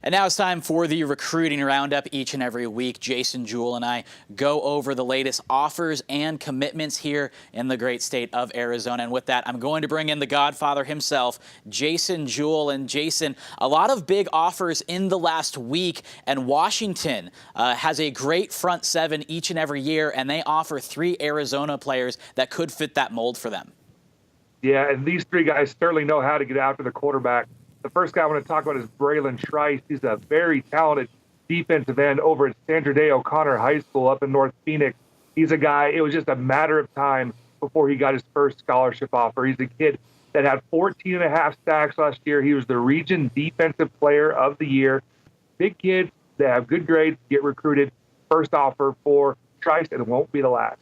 And now it's time for the recruiting roundup. Each and every week, Jason Jewell and I go over the latest offers and commitments here in the great state of Arizona. And with that, I'm going to bring in the Godfather himself, Jason Jewell. And Jason, a lot of big offers in the last week, and Washington has a great front seven each and every year, and they offer 3 Arizona players that could fit that mold for them. Yeah, and these 3 guys certainly know how to get after the quarterback. The first guy I want to talk about is Braylon Trice. He's a very talented defensive end over at Sandra Day O'Connor High School up in North Phoenix. He's a guy, it was just a matter of time before he got his first scholarship offer. He's a kid that had 14.5 sacks last year. He was the region defensive player of the year. Big kids that have good grades get recruited. First offer for Trice, and it won't be the last.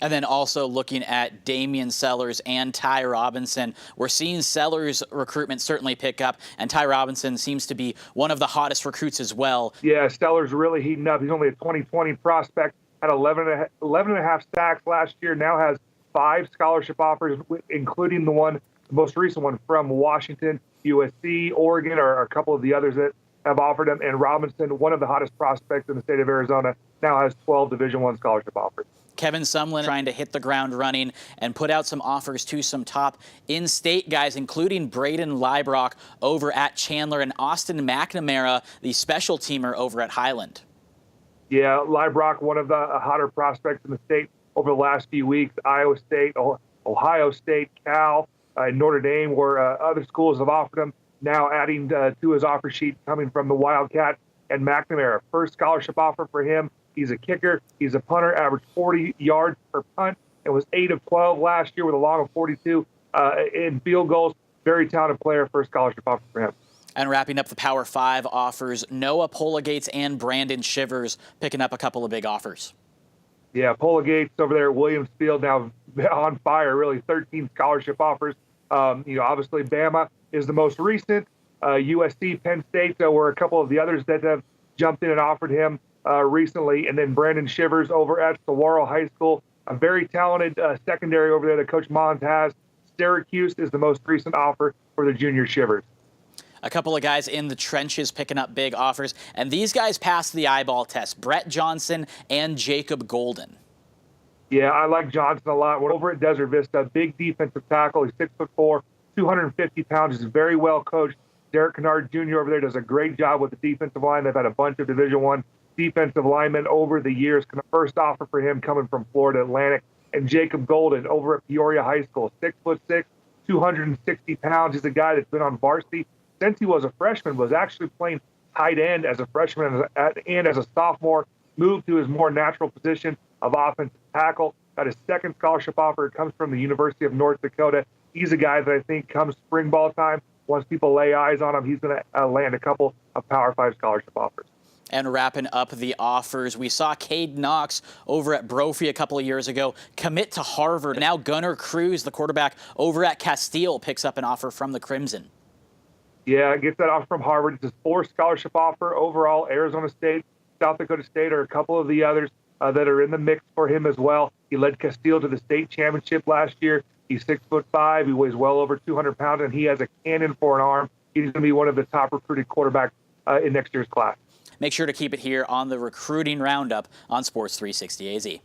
And then also looking at Damian Sellers and Ty Robinson. We're seeing Sellers' recruitment certainly pick up, and Ty Robinson seems to be one of the hottest recruits as well. Yeah, Sellers really heating up. He's only a 2020 prospect, had 11.5 sacks last year, now has 5 scholarship offers, including the most recent one from Washington, USC, Oregon, or a couple of the others that have offered him. And Robinson, one of the hottest prospects in the state of Arizona, now has 12 Division I scholarship offers. Kevin Sumlin trying to hit the ground running and put out some offers to some top in-state guys, including Braden Liebrock over at Chandler and Austin McNamara, the special teamer over at Highland. Yeah, Liebrock, one of the hotter prospects in the state over the last few weeks. Iowa State, Ohio State, Cal, Notre Dame, where other schools have offered him. Now adding to his offer sheet coming from the Wildcat and McNamara. First scholarship offer for him. He's a kicker. He's a punter, averaged 40 yards per punt, and was 8 of 12 last year with a long of 42 in field goals. Very talented player, first scholarship offer for him. And wrapping up the Power 5 offers, Noah Polagates and Brandon Shivers picking up a couple of big offers. Yeah, Polagates over there at Williams Field now on fire, really 13 scholarship offers. Obviously Bama is the most recent. USC, Penn State, were a couple of the others that have jumped in and offered him recently. And then Brandon Shivers over at Saguaro High School, a very talented secondary over there that Coach Mons has. Syracuse is the most recent offer for the junior Shivers. A couple of guys in the trenches picking up big offers, and these guys passed the eyeball test. Brett Johnson and Jacob Golden. Yeah, I like Johnson a lot. We're over at Desert Vista, big defensive tackle. He's 6'4", 250 pounds. He's very well coached. Derek Kennard Jr. over there does a great job with the defensive line. They've had a bunch of Division I defensive linemen over the years. First offer for him coming from Florida Atlantic. And Jacob Golden over at Peoria High School, 6'6", 260 pounds. He's a guy that's been on varsity since he was a freshman, was actually playing tight end as a freshman and as a sophomore, moved to his more natural position of offensive tackle. Got his second scholarship offer. It comes from the University of North Dakota. He's a guy that I think comes spring ball time, once people lay eyes on him, he's going to land a couple of Power 5 scholarship offers. And wrapping up the offers, we saw Cade Knox over at Brophy a couple of years ago commit to Harvard. Now Gunnar Cruz, the quarterback over at Castile, picks up an offer from the Crimson. Yeah, gets that offer from Harvard. It's his 4th scholarship offer overall. Arizona State, South Dakota State are a couple of the others that are in the mix for him as well. He led Castile to the state championship last year. He's 6'5". He weighs well over 200 pounds, and he has a cannon for an arm. He's going to be one of the top recruited quarterbacks in next year's class. Make sure to keep it here on the Recruiting Roundup on Sports 360 AZ.